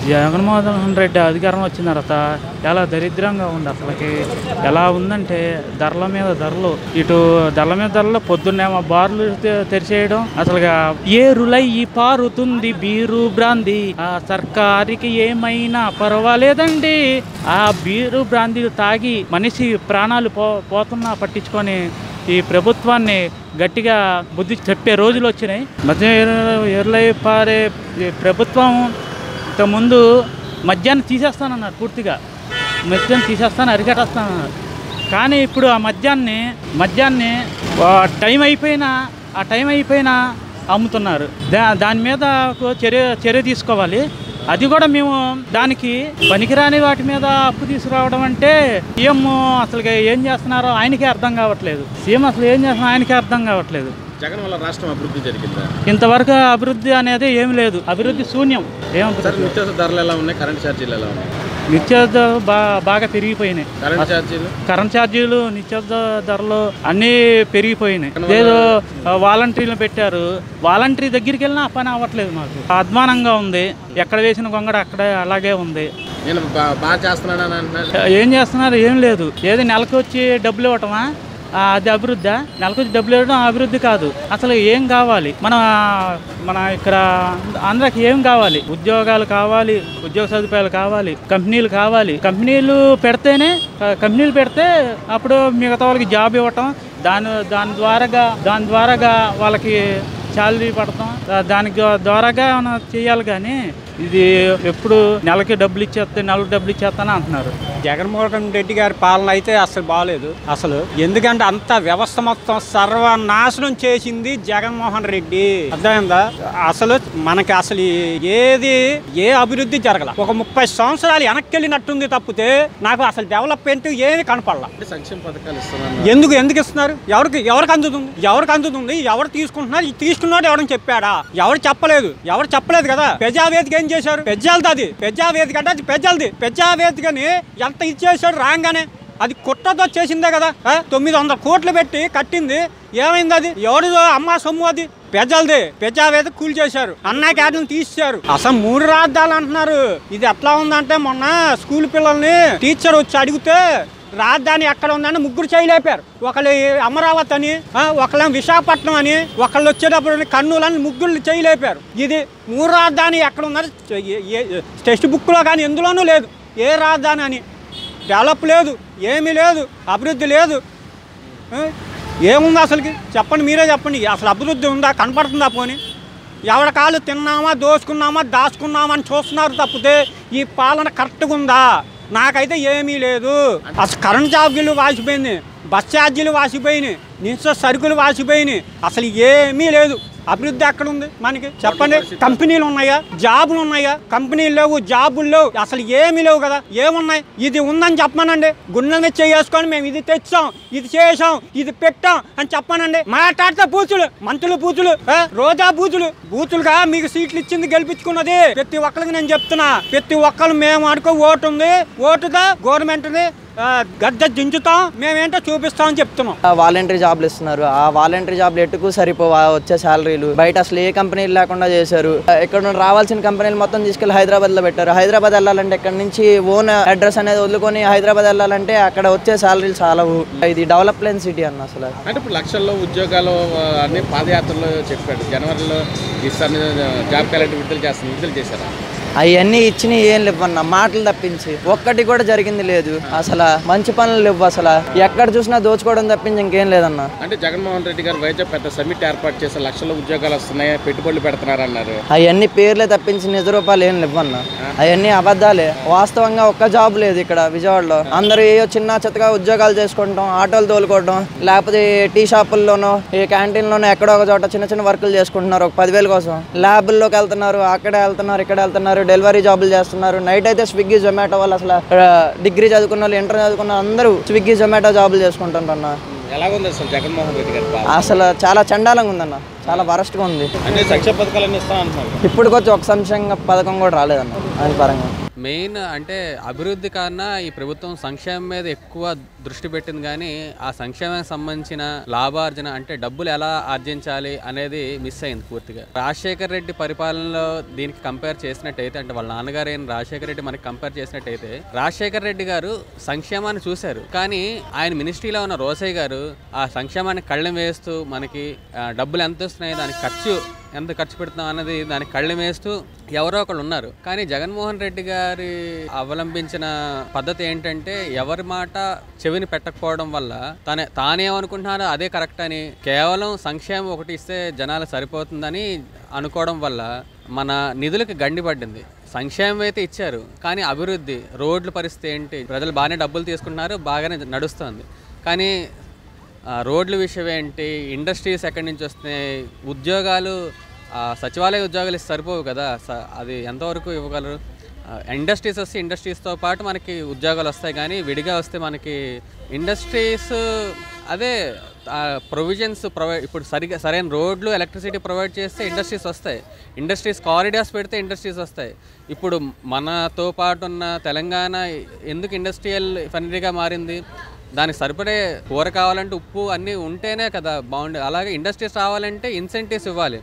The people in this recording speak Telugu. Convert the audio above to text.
జగన్మోహన్ రెడ్డి అధికారం వచ్చిన తర్వాత చాలా దరిద్రంగా ఉంది. అసలుకి ఎలా ఉందంటే ధరల మీద ధరలు, ఇటు ధరల మీద ధరలు, పొద్దున్నేమో బార్లు తెరిచేయడం, అసలుగా ఏరులై పారుతుంది బీరు బ్రాంది, ఆ సర్కారికి ఏమైనా పర్వాలేదండి, ఆ బీరు బ్రాందీలు తాగి మనిషి ప్రాణాలు పోతున్నా పట్టించుకొని ఈ ప్రభుత్వాన్ని గట్టిగా బుద్ధి చెప్పే రోజులు వచ్చినాయి. మధ్య ఏరులై పారే ప్రభుత్వం ఇంతకుముందు మద్యాన్ని తీసేస్తానన్నారు, పూర్తిగా మద్యాన్ని తీసేస్తాను, అరికట్టేస్తానన్నారు. కానీ ఇప్పుడు ఆ మద్యాన్ని టైం అయిపోయినా అమ్ముతున్నారు. దాని మీద చర్య తీసుకోవాలి. అది కూడా మేము దానికి పనికిరాని వాటి మీద అప్పు తీసుకురావడం అంటే సీఎం అసలు ఏం చేస్తున్నారో ఆయనకే అర్థం కావట్లేదు. సీఎం అసలు ఏం చేస్తున్నారో ఆయనకే అర్థం కావట్లేదు. జగన్ వల్ల రాష్ట్రం అభివృద్ధి జరిగిందా? ఇంతవరకు అభివృద్ధి అనేది ఏం లేదు, అభివృద్ధి శూన్యం. ఏమంటారు? నిత్యావసర ధరలు ఎలా ఉన్నాయి? కరెంట్ ఛార్జీలు ఎలా ఉన్నాయి? నిత్యావసర బాగా పెరిగిపోయినాయి. కరెంట్ ఛార్జీలు, నిత్యావసర ధరలు అన్నీ పెరిగిపోయినాయి. ఏదో వాలంటీర్లు పెట్టారు, వాలంటీర్ దగ్గరికి వెళ్ళినా పని అవ్వట్లేదు. మాకు అధ్వానంగా ఉంది. ఎక్కడ వేసిన గొంగడ అక్కడే అలాగే ఉంది. నేను బాగా చేస్తున్నాను. ఏం చేస్తున్నారు? ఏం లేదు. ఏది నెలకు వచ్చి డబ్బులు ఇవ్వటమా అది అభివృద్ధి? నెలకు వచ్చి డబ్బులు ఇవ్వడం అభివృద్ధి కాదు. అసలు ఏం కావాలి? మన ఇక్కడ ఆంధ్రాకి ఏం కావాలి? ఉద్యోగాలు కావాలి, ఉద్యోగ సదుపాయాలు కావాలి, కంపెనీలు కావాలి. కంపెనీలు పెడితే అప్పుడు మిగతా వాళ్ళకి జాబ్ ఇవ్వటం, దాని ద్వారాగా వాళ్ళకి శాలరీ పడతాం, దాని ద్వారాగా చేయాలి. కానీ ఇది ఎప్పుడు నెలకి డబ్బులు ఇచ్చేస్తాను అంటున్నారు. జగన్మోహన్ రెడ్డి గారి పాలన అయితే అసలు బాగలేదు. అసలు ఎందుకంటే అంత వ్యవస్థ మొత్తం సర్వనాశనం చేసింది జగన్మోహన్ రెడ్డి. అర్థమైందా? అసలు మనకి అసలు ఏ అభివృద్ధి జరగల. ఒక 30 సంవత్సరాలు వెనక్కి వెళ్ళినట్టుంది తప్పితే నాకు అసలు డెవలప్మెంట్ ఏమి కనపడలా. సంక్షేమ పథకాలు ఇస్తున్నారు. ఎందుకు ఇస్తున్నారు? ఎవరికి అందుతుంది? ఎవరు తీసుకుంటున్నారు? తీసుకున్నాడు ఎవరని చెప్పాడా? ఎవరు చెప్పలేదు కదా. ప్రజావేదిక ఏం చేశారు? ప్రజావేదిక అంటే అది ప్రజావేదికని ఎంత ఇచ్చేసాడు రాగానే. అది కుట్రతో చేసిందే కదా. 900 కోట్లు పెట్టి కట్టింది. ఏమైంది? అది ఎవరు అమ్మ సొమ్ము? అది ప్రజావేదిక కూల్ చేశారు. అన్నా క్యాటర్ని తీసేశారు. అసలు 3 రాజధానులు అంటున్నారు. ఇది ఎట్లా ఉందంటే మొన్న స్కూల్ పిల్లల్ని టీచర్ వచ్చి అడిగితే రాజధాని ఎక్కడ ఉందని 3 చేయలేపారు. ఒకళ్ళు అమరావతి అని, ఒకళ్ళేమో విశాఖపట్నం అని, ఒకళ్ళు వచ్చేటప్పుడు కర్నూలు అని 3 చేయలేపారు. ఇది 3 రాజధాని ఎక్కడ ఉందని టెక్స్ట్ బుక్లో కానీ ఎందులోనూ లేదు. ఏ రాజధాని అని డెవలప్ లేదు, ఏమీ లేదు, అభివృద్ధి లేదు. ఏముంది అసలుకి? చెప్పండి, మీరే చెప్పండి. అసలు అభివృద్ధి ఉందా? కనపడుతుందా? పోనీ ఎవరి కాళ్ళు తిన్నామా, దోచుకున్నామా, దాచుకున్నామా అని చూస్తున్నారు తప్పితే ఈ పాలన కరెక్ట్గా ఉందా? నాకైతే ఏమీ లేదు. అసలు కరెంట్ ఛార్జీలు వాసిపోయింది, బస్ ఛార్జీలు వాసిపోయినాయి, నిత్య సరుకులు వాసిపోయినాయి. అసలు ఏమీ లేదు. అభివృద్ధి ఎక్కడ ఉంది మనకి? చెప్పండి. కంపెనీలు ఉన్నాయా? జాబులు ఉన్నాయా? కంపెనీలు లేవు, జాబులు లేవు, అసలు ఏమీ లేవు కదా. ఏమున్నాయి? ఇది ఉందని చెప్పానండి. గుండెల మీద చేసుకొని మేము ఇది తెచ్చాం, ఇది చేసాం, ఇది పెట్టాం అని చెప్పానండి. మాట్లాడితే మంత్రులు బూతులు, రోజా బూతులుగా మీకు సీట్లు ఇచ్చింది, గెలిపించుకున్నది ప్రతి ఒక్కరికి నేను చెప్తున్నా. ప్రతి ఒక్కరు మేము అనుకో ఓటు ఉంది, ఓటుగా గవర్నమెంట్ది గద్దె దించుతాం, మేమేంటో చూపిస్తామని చెప్తున్నాం. వాలంటరీ జాబ్లు ఇస్తున్నారు. ఆ వాలంటరీ జాబ్లు ఎట్టుకు సరిపోవా వచ్చే శాలరీలు. బయట అసలు ఏ కంపెనీలు లేకుండా చేశారు. ఇక్కడ రావాల్సిన కంపెనీలు మొత్తం తీసుకెళ్లి హైదరాబాద్ లో పెట్టారు. హైదరాబాద్ వెళ్ళాలంటే ఇక్కడ నుంచి ఓన్ అడ్రస్ అనేది వదులుకొని హైదరాబాద్ వెళ్ళాలంటే అక్కడ వచ్చే శాలరీలు చాలా. ఇది డెవలప్ లేని సిటీ అన్న. అసలు అంటే ఇప్పుడు లక్షల్లో ఉద్యోగాలు అన్ని పాదయాత్రలో చెప్పాడు. జనవరిలో ఇస్తాను, జాబ్ క్యాలెండర్ విడుదల చేశారు. అవన్నీ ఇచ్చినా ఏం లేవన్న, మాటలు తప్పించి ఒక్కటి కూడా జరిగింది లేదు. అసలు మంచి పనులు లేవు. అసలు ఎక్కడ చూసినా దోచుకోవడం తప్పించి ఇంకేం లేదన్న. అంటే జగన్మోహన్ రెడ్డి గారు వైద్య పెద్ద సమిట్ ఏర్పాటు చేసి లక్షల ఉద్యోగాలు వస్తున్నాయి, పెట్టుబడులు పెడుతున్నారు అన్నారు. అవన్నీ పేర్లే తప్పించి నిజ రూపాయలు ఏం లేవన్న. అవన్నీ అబద్ధాలే. వాస్తవంగా ఒక్క జాబ్ లేదు ఇక్కడ విజయవాడలో. అందరూ ఏ చిన్న చెత్తగా ఉద్యోగాలు చేసుకుంటాం, ఆటోలు తోలుకోవడం, లేకపోతే టీ షాపుల్లోనో ఏ క్యాంటీన్లోనో ఎక్కడో ఒక చోట చిన్న చిన్న వర్కులు చేసుకుంటున్నారు ఒక 10,000 కోసం. ల్యాబుల్లోకి వెళ్తున్నారు, అక్కడే వెళ్తున్నారు, ఇక్కడ వెళ్తున్నారు, డెలివరీ జాబులు చేస్తున్నారు. నైట్ అయితే స్విగ్గీ జొమాటో వాళ్ళు అసలు డిగ్రీ చదువుకున్న వాళ్ళు, ఇంటర్ చదువుకున్న అందరూ స్విగ్గీ జొమాటో జాబులు చేసుకుంటున్నారన్న. ఎలాగుంది అసలు జగన్మోహన్ రెడ్డి గారు? అసలు చాలా చండాలంగా ఉందన్న, చాలా వరస్ట్గా ఉంది. అంటే సంక్షేమ పథకాలన్నీ ఇస్తా అంటున్నారు. ఇప్పటికొచ్చి ఒక సంక్షేమ పథకం కూడా రాలేదన్న ఆయన పరంగా. మెయిన్ అంటే అభివృద్ధి కన్నా ఈ ప్రభుత్వం సంక్షేమం మీద ఎక్కువ దృష్టి పెట్టింది, కానీ ఆ సంక్షేమానికి సంబంధించిన లాభార్జన అంటే డబ్బులు ఎలా ఆర్జించాలి అనేది మిస్ అయింది పూర్తిగా. రాజశేఖర రెడ్డి పరిపాలనలో దీనికి కంపేర్ చేసినట్టయితే, అంటే వాళ్ళ నాన్నగారు అయిన రాజశేఖర రెడ్డి మనకి కంపేర్ చేసినట్టయితే, రాజశేఖర రెడ్డి గారు సంక్షేమాన్ని చూశారు, కానీ ఆయన మినిస్ట్రీలో ఉన్న రోసయ్య గారు ఆ సంక్షేమాన్ని కళ్ళెం వేస్తూ మనకి డబ్బులు ఎంత వస్తున్నాయి, దానికి ఎంత ఖర్చు పెడుతున్నాం అన్నది దానికి కళ్ళెం వేస్తూ ఎవరో ఒకళ్ళు ఉన్నారు. కానీ జగన్మోహన్ రెడ్డి గారి అవలంబించిన పద్ధతి ఏంటంటే ఎవరి మాట చెవిని పెట్టకపోవడం వల్ల తానేమనుకుంటున్నారో అదే కరెక్ట్ అని, కేవలం సంక్షేమం ఒకటి ఇస్తే జనాలు సరిపోతుందని అనుకోవడం వల్ల మన నిధులకు గండిపడ్డింది. సంక్షేమం అయితే ఇచ్చారు, కానీ అభివృద్ధి రోడ్ల పరిస్థితి ఏంటి, ప్రజలు బాగానే డబ్బులు తీసుకుంటున్నారు, బాగానే నడుస్తుంది, కానీ రోడ్ల విషయం ఏంటి, ఇండస్ట్రీస్ ఎక్కడి నుంచి వస్తున్నాయి, ఉద్యోగాలు సచివాలయ ఉద్యోగాలు సరిపోవు కదా, అది ఎంతవరకు ఇవ్వగలరు. ఇండస్ట్రీస్ వస్తే ఇండస్ట్రీస్తో పాటు మనకి ఉద్యోగాలు వస్తాయి, కానీ విడిగా వస్తే మనకి ఇండస్ట్రీస్ అదే ప్రొవిజన్స్ ఇప్పుడు సరైన రోడ్లు ఎలక్ట్రిసిటీ ప్రొవైడ్ చేస్తే ఇండస్ట్రీస్ వస్తాయి, ఇండస్ట్రీస్ కారిడార్స్ పెడితే ఇండస్ట్రీస్ వస్తాయి. ఇప్పుడు మనతో పాటు ఉన్న తెలంగాణ ఎందుకు ఇండస్ట్రియల్ ఫ్రెండ్లీగా మారింది, దానికి సరిపడే కూర కావాలంటే ఉప్పు అన్నీ ఉంటేనే కదా బాగుండేది. అలాగే ఇండస్ట్రీస్ రావాలంటే ఇన్సెంటివ్స్ ఇవ్వాలి.